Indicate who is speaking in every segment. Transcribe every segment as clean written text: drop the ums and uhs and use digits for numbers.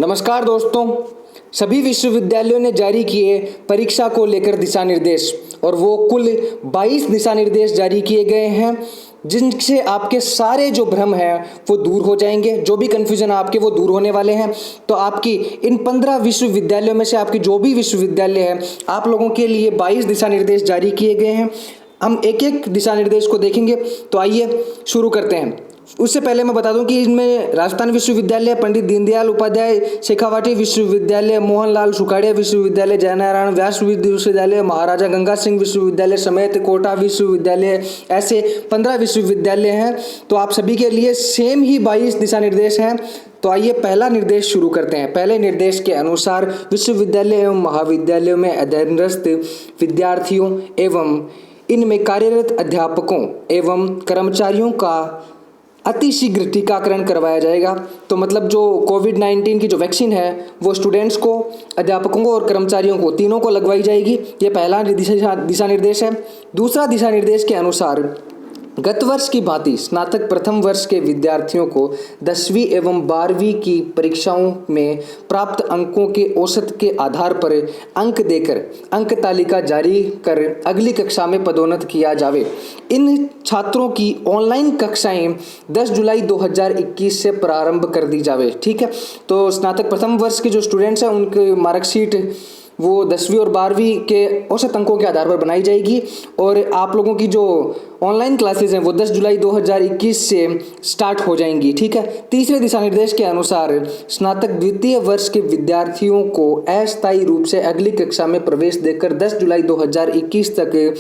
Speaker 1: नमस्कार दोस्तों, सभी विश्वविद्यालयों ने जारी किए परीक्षा को लेकर दिशा निर्देश और वो कुल 22 दिशा निर्देश जारी किए गए हैं जिनसे आपके सारे जो भ्रम हैं वो दूर हो जाएंगे। जो भी कन्फ्यूजन आपके वो दूर होने वाले हैं। तो आपकी इन 15 विश्वविद्यालयों में से आपकी जो भी विश्वविद्यालय है, आप लोगों के लिए 22 दिशा निर्देश जारी किए गए हैं। हम एक एक दिशा निर्देश को देखेंगे। तो आइए शुरू करते हैं। उससे पहले मैं बता दूं कि इनमें राजस्थान विश्वविद्यालय, पंडित दीनदयाल उपाध्याय शेखावाटी विश्वविद्यालय, मोहनलाल सुखाड़िया विश्वविद्यालय, जयनारायण व्यास विश्वविद्यालय, महाराजा गंगा सिंह विश्वविद्यालय समेत कोटा विश्वविद्यालय, ऐसे 15 विश्वविद्यालय हैं। तो आप सभी के लिए सेम ही 22 दिशा निर्देश हैं। तो आइए पहला निर्देश शुरू करते हैं। पहले निर्देश के अनुसार विश्वविद्यालय एवं महाविद्यालयों में अध्ययनरत विद्यार्थियों एवं इनमें कार्यरत अध्यापकों एवं कर्मचारियों का अतिशीघ्र टीकाकरण करवाया जाएगा। तो मतलब जो कोविड-19 की जो वैक्सीन है वो स्टूडेंट्स को, अध्यापकों को और कर्मचारियों को, तीनों को लगवाई जाएगी। ये पहला दिशा निर्देश है। दूसरा दिशा निर्देश के अनुसार गत वर्ष की भांति स्नातक प्रथम वर्ष के विद्यार्थियों को 10वीं एवं 12वीं की परीक्षाओं में प्राप्त अंकों के औसत के आधार पर अंक देकर अंक तालिका जारी कर अगली कक्षा में पदोन्नत किया जावे। इन छात्रों की ऑनलाइन कक्षाएं 10 जुलाई 2021 से प्रारंभ कर दी जावे। ठीक है, तो स्नातक प्रथम वर्ष के जो स्टूडेंट्स हैं उनकी मार्कशीट वो 10वीं और 12वीं के औसत अंकों के आधार पर बनाई जाएगी और आप लोगों की जो ऑनलाइन क्लासेस हैं वो 10 जुलाई 2021 से स्टार्ट हो जाएंगी। ठीक है। तीसरे दिशा निर्देश के अनुसार स्नातक द्वितीय वर्ष के विद्यार्थियों को अस्थायी रूप से अगली कक्षा में प्रवेश देकर 10 जुलाई 2021 तक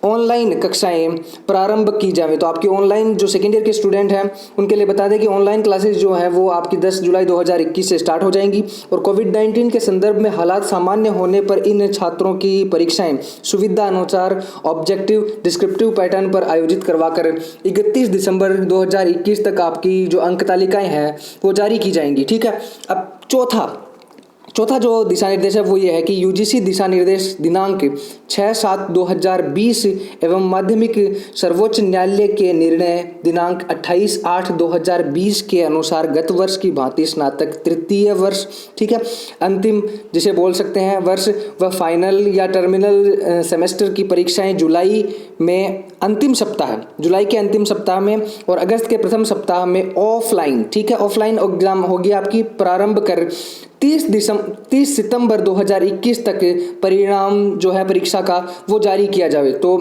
Speaker 1: ऑनलाइन कक्षाएं प्रारंभ की जाए। तो आपकी ऑनलाइन जो सेकेंड ईयर के स्टूडेंट हैं उनके लिए बता दें कि ऑनलाइन क्लासेस जो हैं वो आपकी 10 जुलाई 2021 से स्टार्ट हो जाएंगी और कोविड-19 के संदर्भ में हालात सामान्य होने पर इन छात्रों की परीक्षाएं सुविधा अनुसार ऑब्जेक्टिव डिस्क्रिप्टिव पैटर्न पर आयोजित करवाकर 31 दिसंबर 2021 तक आपकी जो अंक तालिकाएँ हैं वो जारी की जाएंगी। ठीक है। अब चौथा जो दिशा निर्देश है वो ये है कि यूजीसी दिशा निर्देश दिनांक 6/7/2020 एवं माध्यमिक सर्वोच्च न्यायालय के निर्णय दिनांक 28/8/2020 के अनुसार गत वर्ष की भांति स्नातक तृतीय वर्ष, ठीक है, अंतिम जिसे बोल सकते हैं वर्ष व फाइनल या टर्मिनल सेमेस्टर की परीक्षाएं जुलाई के अंतिम सप्ताह में और अगस्त के प्रथम सप्ताह में ऑफलाइन, ठीक है, ऑफलाइन एग्जाम होगी आपकी प्रारंभ कर 30 सितंबर 2021 तक परिणाम जो है परीक्षा का वो जारी किया जावे। तो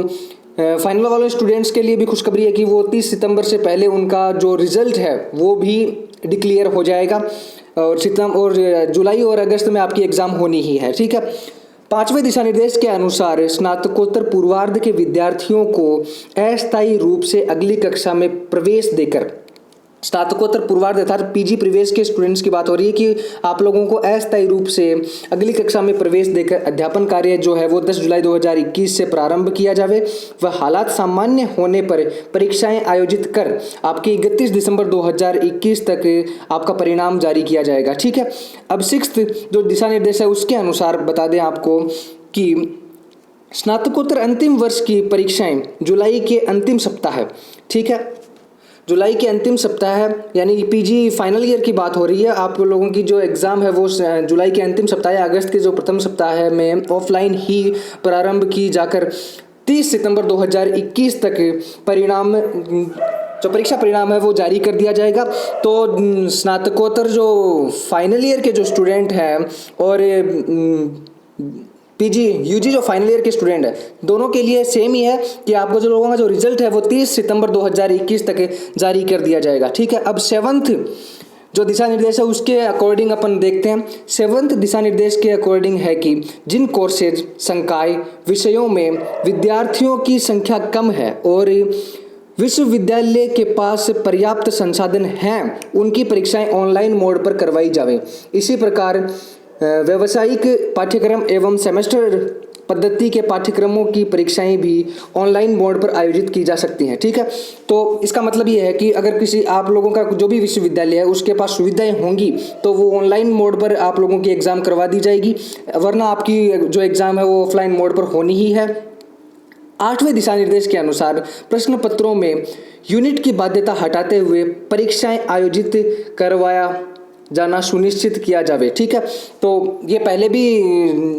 Speaker 1: फाइनल वाले स्टूडेंट्स के लिए भी खुशखबरी है कि वो 30 सितंबर से पहले उनका जो रिजल्ट है वो भी डिक्लेयर हो जाएगा और जुलाई और अगस्त में आपकी एग्ज़ाम होनी ही है। ठीक है। पांचवें दिशा निर्देश के अनुसार स्नातकोत्तर पूर्वार्ध के विद्यार्थियों को अस्थायी रूप से अगली कक्षा में प्रवेश देकर, स्नातकोत्तर पूर्वार्ध अर्थात पीजी प्रवेश के स्टूडेंट्स की बात हो रही है कि आप लोगों को अस्थायी रूप से अगली कक्षा में प्रवेश देकर अध्यापन कार्य जो है वो 10 जुलाई 2021 से प्रारंभ किया जावे व हालात सामान्य होने पर परीक्षाएं आयोजित कर आपकी 31 दिसंबर 2021 तक आपका परिणाम जारी किया जाएगा। ठीक है। अब 6th जो दिशा निर्देश है उसके अनुसार बता दें आपको कि स्नातकोत्तर अंतिम वर्ष की परीक्षाएं जुलाई के अंतिम सप्ताह है, ठीक है, जुलाई के अंतिम सप्ताह है, यानी पीजी फाइनल ईयर की बात हो रही है। आप लोगों की जो एग्ज़ाम है वो जुलाई के अंतिम सप्ताह या अगस्त के जो प्रथम सप्ताह है में ऑफलाइन ही प्रारंभ की जाकर 30 सितंबर 2021 तक परिणाम, जो परीक्षा परिणाम है वो जारी कर दिया जाएगा। तो स्नातकोत्तर जो फाइनल ईयर के जो स्टूडेंट हैं और पीजी यूजी जो फाइनल ईयर के स्टूडेंट है दोनों के लिए सेम ही है कि आपको जो लोगों का जो रिजल्ट है वो 30 सितंबर 2021 तक जारी कर दिया जाएगा। ठीक है। अब 7th जो दिशा निर्देश है उसके अकॉर्डिंग अपन देखते हैं। 7th दिशा निर्देश के अकॉर्डिंग है कि जिन कोर्सेज संकाय विषयों में विद्यार्थियों की संख्या कम है और विश्वविद्यालय के पास पर्याप्त संसाधन हैं उनकी परीक्षाएं ऑनलाइन मोड पर करवाई जावे। इसी प्रकार व्यावसायिक पाठ्यक्रम एवं सेमेस्टर पद्धति के पाठ्यक्रमों की परीक्षाएं भी ऑनलाइन मोड पर आयोजित की जा सकती हैं। ठीक है। तो इसका मतलब ये है कि अगर किसी आप लोगों का जो भी विश्वविद्यालय है उसके पास सुविधाएं होंगी तो वो ऑनलाइन मोड पर आप लोगों की एग्ज़ाम करवा दी जाएगी, वरना आपकी जो एग्ज़ाम है वो ऑफलाइन मोड पर होनी ही है। 8वें दिशा निर्देश के अनुसार प्रश्न पत्रों में यूनिट की बाध्यता हटाते हुए परीक्षाएं आयोजित जाना सुनिश्चित किया जावे। ठीक है, तो ये पहले भी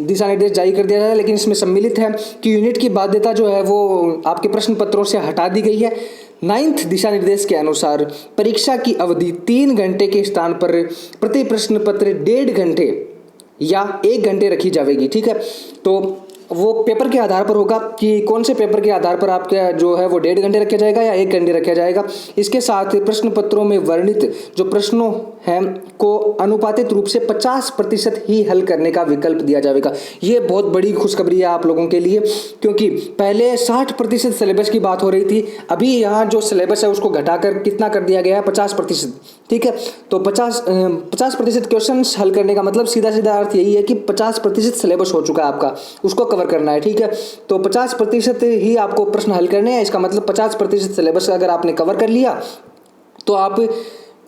Speaker 1: दिशा निर्देश जारी कर दिया जाए, लेकिन इसमें सम्मिलित है कि यूनिट की बाध्यता जो है वो आपके प्रश्न पत्रों से हटा दी गई है। 9th दिशा निर्देश के अनुसार परीक्षा की अवधि 3 घंटे के स्थान पर प्रति प्रश्न पत्र 1.5 घंटे या 1 घंटे रखी जाएगी। ठीक है, तो वो पेपर के आधार पर होगा कि कौन से पेपर के आधार पर आपका जो है वो 1.5 घंटे रखा जाएगा या 1 घंटे रखा जाएगा। इसके साथ प्रश्न पत्रों में वर्णित जो प्रश्नों हैं को अनुपातित रूप से 50% ही हल करने का विकल्प दिया जाएगा। ये बहुत बड़ी खुशखबरी है आप लोगों के लिए, क्योंकि पहले 60% सिलेबस की बात हो रही थी, अभी यहाँ जो सिलेबस है उसको घटाकर कितना कर दिया गया है, 50%। ठीक है, तो 50% क्वेश्चन हल करने का मतलब सीधा सीधा अर्थ यही है कि 50% सिलेबस हो चुका है आपका, उसको कवर करना है। ठीक है, तो 50% ही आपको प्रश्न हल करने हैं। इसका मतलब 50% सिलेबस अगर आपने कवर कर लिया तो आप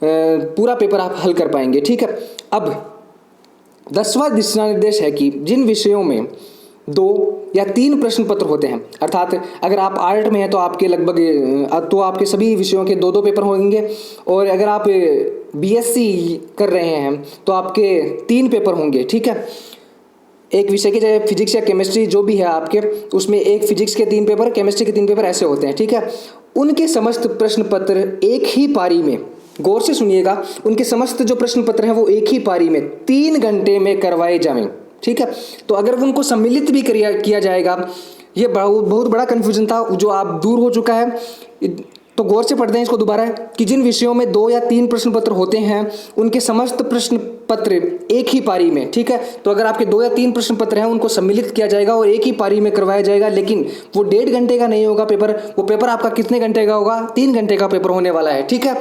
Speaker 1: पूरा पेपर आप हल कर पाएंगे। ठीक है, अब 10वां दिशा निर्देश है कि जिन विषयों में 2 या 3 प्रश्न पत्र होते हैं, अर्थात अगर आप आर्ट में हैं तो आपके लगभग तो आपके सभी विषयों के 2-2 पेपर होंगे, और अगर आप बीएससी कर रहे हैं तो आपके 3 पेपर होंगे। ठीक है, एक विषय के चाहे फिजिक्स या केमिस्ट्री जो भी है आपके, उसमें एक फिजिक्स के 3 पेपर, केमिस्ट्री के 3 पेपर ऐसे होते हैं। ठीक है, उनके समस्त प्रश्न पत्र एक ही पारी में, गौर से सुनिएगा, उनके समस्त जो प्रश्न पत्र हैं वो एक ही पारी में 3 घंटे में करवाए जाएं। ठीक है, तो अगर उनको सम्मिलित भी किया जाएगा, ये बहुत बड़ा कन्फ्यूजन था जो आप दूर हो चुका है। तो गौर से पढ़ते हैं इसको दोबारा कि जिन विषयों में 2 या 3 प्रश्न पत्र होते हैं उनके समस्त प्रश्न पत्र एक ही पारी में। ठीक है, तो अगर आपके 2 या 3 प्रश्न पत्र हैं उनको सम्मिलित किया जाएगा और एक ही पारी में करवाया जाएगा, लेकिन वो 1.5 घंटे का नहीं होगा पेपर, वो पेपर आपका कितने घंटे का होगा, 3 घंटे का पेपर होने वाला है। ठीक है,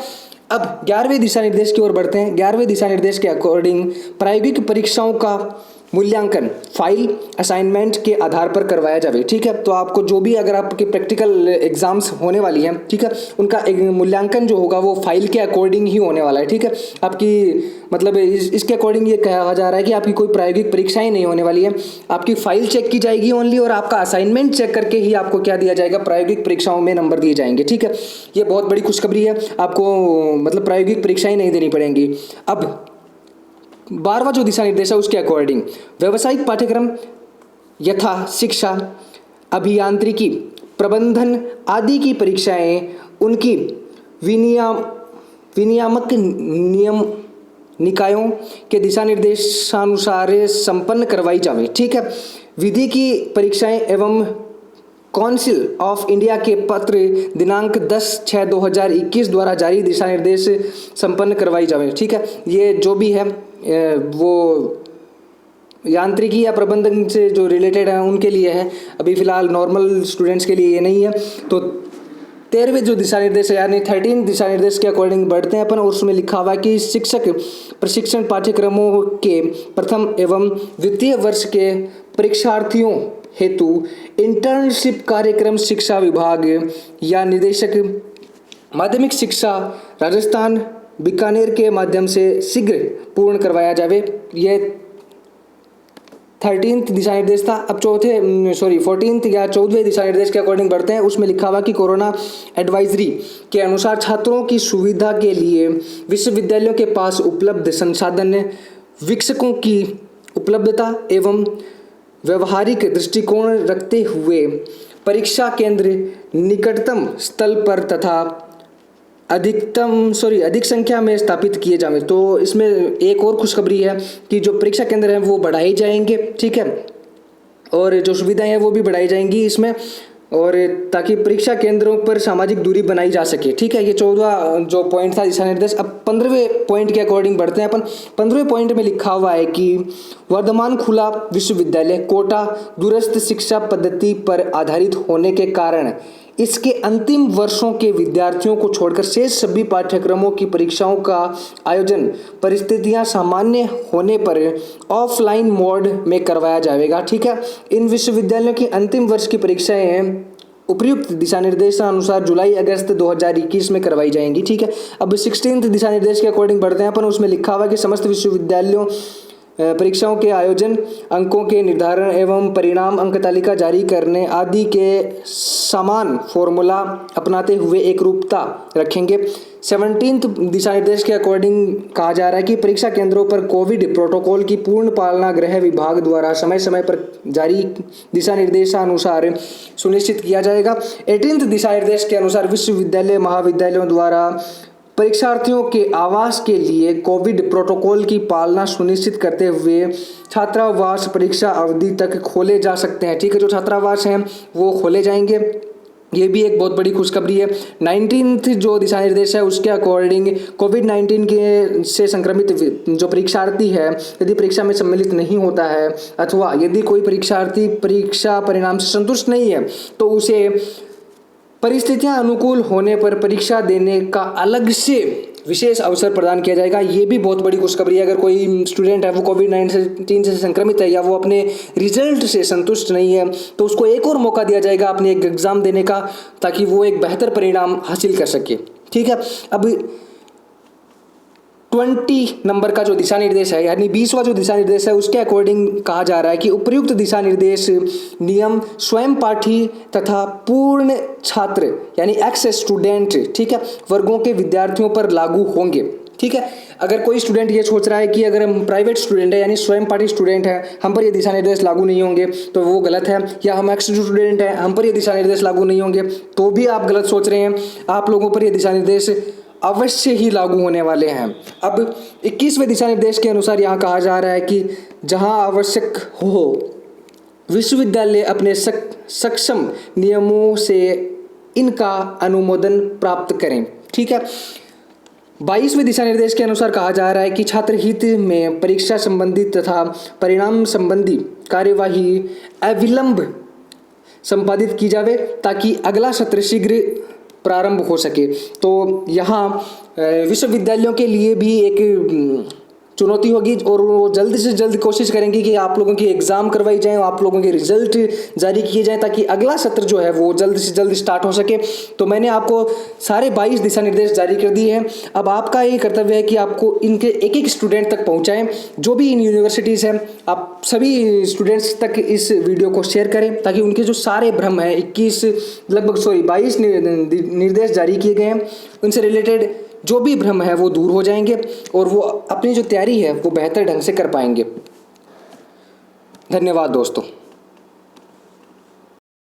Speaker 1: अब 11वें दिशा निर्देश की ओर बढ़ते हैं। 11वें दिशा निर्देश के अकॉर्डिंग प्रायोगिक परीक्षाओं का मूल्यांकन फाइल असाइनमेंट के आधार पर करवाया जाए। ठीक है, तो आपको जो भी अगर आपके प्रैक्टिकल एग्जाम्स होने वाली हैं, ठीक है, उनका मूल्यांकन जो होगा वो फाइल के अकॉर्डिंग ही होने वाला है। ठीक है, आपकी मतलब इसके अकॉर्डिंग ये कहा जा रहा है कि आपकी कोई प्रायोगिक परीक्षा ही नहीं होने वाली है, आपकी फाइल चेक की जाएगी ओनली, और आपका असाइनमेंट चेक करके ही आपको क्या दिया जाएगा, प्रायोगिक परीक्षाओं में नंबर दिए जाएंगे। ठीक है, ये बहुत बड़ी खुशखबरी है, आपको मतलब प्रायोगिक परीक्षाएं नहीं देनी पड़ेंगी। अब 12वां जो दिशा निर्देश है उसके अकॉर्डिंग व्यावसायिक पाठ्यक्रम यथा शिक्षा, अभियांत्रिकी, प्रबंधन आदि की परीक्षाएं उनकी विनियामक निकायों के दिशा निर्देशानुसार संपन्न करवाई जाए। ठीक है, विधि की परीक्षाएं एवं काउंसिल ऑफ इंडिया के पत्र दिनांक 10/6/2021 द्वारा जारी दिशा निर्देश संपन्न करवाई जाए। ठीक है, ये जो भी है वो यांत्रिकी या प्रबंधन से जो रिलेटेड है उनके लिए है, अभी फिलहाल नॉर्मल स्टूडेंट्स के लिए ये नहीं है। तो 13वें जो दिशा निर्देश है यानी 13 दिशा निर्देश के अकॉर्डिंग बढ़ते हैं अपन, और उसमें लिखा हुआ है कि शिक्षक प्रशिक्षण पाठ्यक्रमों के प्रथम एवं द्वितीय वर्ष के परीक्षार्थियों हेतु इंटर्नशिप कार्यक्रम शिक्षा विभाग या निदेशक माध्यमिक शिक्षा राजस्थान बीकानेर के माध्यम से शीघ्र पूर्ण करवाया जाए। ये 13th दिशा निर्देश था। अब 14th या 14वें दिशा निर्देश के अकॉर्डिंग बढ़ते हैं। उसमें लिखा हुआ कि कोरोना एडवाइजरी के अनुसार छात्रों की सुविधा के लिए विश्वविद्यालयों के पास उपलब्ध संसाधन, शिक्षकों की उपलब्धता एवं व्यवहारिक दृष्टिकोण रखते हुए परीक्षा केंद्र निकटतम स्थल पर तथा अधिक संख्या में स्थापित किए जाएं। तो इसमें एक और खुशखबरी है कि जो परीक्षा केंद्र हैं वो बढ़ाए जाएंगे। ठीक है, और जो सुविधाएं हैं वो भी बढ़ाई जाएंगी इसमें, और ताकि परीक्षा केंद्रों पर सामाजिक दूरी बनाई जा सके। ठीक है, ये 14वां जो पॉइंट था दिशा निर्देश। अब 15वें पॉइंट के अकॉर्डिंग बढ़ते हैं अपन। 15वें पॉइंट में लिखा हुआ है कि वर्धमान खुला विश्वविद्यालय कोटा दूरस्थ शिक्षा पद्धति पर आधारित होने के कारण इसके अंतिम वर्षों के विद्यार्थियों को छोड़कर शेष सभी पाठ्यक्रमों की परीक्षाओं का आयोजन परिस्थितियां सामान्य होने पर ऑफलाइन मोड में करवाया जाएगा। ठीक है, इन विश्वविद्यालयों की अंतिम वर्ष की परीक्षाएं उपयुक्त दिशा निर्देशानुसार जुलाई-अगस्त 2021 में करवाई जाएंगी। ठीक है, अब 16th दिशा निर्देश के अकॉर्डिंग बढ़ते हैं अपन। उसमें लिखा हुआ है कि समस्त विश्वविद्यालयों परीक्षाओं के आयोजन, अंकों के निर्धारण एवं परिणाम अंक तालिका जारी करने आदि के समान फॉर्मूला अपनाते हुए एकरूपता रखेंगे। 17 दिशा निर्देश के अकॉर्डिंग कहा जा रहा है कि परीक्षा केंद्रों पर कोविड प्रोटोकॉल की पूर्ण पालना गृह विभाग द्वारा समय समय पर जारी दिशा निर्देशानुसार सुनिश्चित किया जाएगा। 18 दिशा निर्देश के अनुसार विश्वविद्यालय महाविद्यालयों द्वारा परीक्षार्थियों के आवास के लिए कोविड प्रोटोकॉल की पालना सुनिश्चित करते हुए छात्रावास परीक्षा अवधि तक खोले जा सकते हैं। ठीक है, जो छात्रावास हैं वो खोले जाएंगे, ये भी एक बहुत बड़ी खुशखबरी है। 19 जो दिशा निर्देश है उसके अकॉर्डिंग कोविड-19 के से संक्रमित जो परीक्षार्थी है यदि परीक्षा में सम्मिलित नहीं होता है अथवा यदि कोई परीक्षार्थी परीक्षा परिणाम से संतुष्ट नहीं है तो उसे परिस्थितियां अनुकूल होने पर परीक्षा देने का अलग से विशेष अवसर प्रदान किया जाएगा। ये भी बहुत बड़ी खुशखबरी है। अगर कोई स्टूडेंट है वो कोविड-19 से संक्रमित है या वो अपने रिजल्ट से संतुष्ट नहीं है तो उसको एक और मौका दिया जाएगा अपने एक एग्ज़ाम देने का, ताकि वो एक बेहतर परिणाम हासिल कर सके। ठीक है, अब 20 नंबर का जो दिशा निर्देश है यानी 20वां जो दिशा निर्देश है उसके अकॉर्डिंग कहा जा रहा है कि उपयुक्त दिशा निर्देश नियम स्वयं पाठी तथा पूर्ण छात्र यानी एक्स स्टूडेंट, ठीक है, वर्गों के विद्यार्थियों पर लागू होंगे। ठीक है, अगर कोई स्टूडेंट ये सोच रहा है कि अगर हम प्राइवेट स्टूडेंट है यानी स्वयं पाठी स्टूडेंट है हम पर ये दिशा निर्देश लागू नहीं होंगे तो वो गलत है, या हम एक्स स्टूडेंट है हम पर ये दिशा निर्देश लागू नहीं होंगे तो भी आप गलत सोच रहे हैं। आप लोगों पर ये दिशा निर्देश अवश्य ही लागू होने वाले हैं। अब 21वें दिशा निर्देश के अनुसार यहाँ कहा जा रहा है कि जहाँ आवश्यक हो विश्वविद्यालय अपने सक्षम नियमों से इनका अनुमोदन प्राप्त करें। ठीक है, 22वें दिशा निर्देश के अनुसार कहा जा रहा है कि छात्र हित में परीक्षा संबंधी तथा परिणाम संबंधी कार्यवाही अविलंब संपादित की जावे ताकि अगला सत्र शीघ्र प्रारंभ हो सके। तो यहाँ विश्वविद्यालयों के लिए भी एक चुनौती होगी और वो जल्द से जल्द कोशिश करेंगे कि आप लोगों की एग्ज़ाम करवाई जाए, आप लोगों के रिजल्ट जारी किए जाएं ताकि अगला सत्र जो है वो जल्द से जल्द स्टार्ट हो सके। तो मैंने आपको सारे 22 दिशा निर्देश जारी कर दिए हैं। अब आपका ये कर्तव्य है कि आपको इनके एक एक स्टूडेंट तक पहुँचाएँ। जो भी इन यूनिवर्सिटीज़ हैं आप सभी स्टूडेंट्स तक इस वीडियो को शेयर करें ताकि उनके जो सारे भ्रम हैं 22 निर्देश जारी किए गए हैं उनसे रिलेटेड जो भी भ्रम है वो दूर हो जाएंगे और वो अपनी जो तैयारी है वो बेहतर ढंग से कर पाएंगे। धन्यवाद दोस्तों।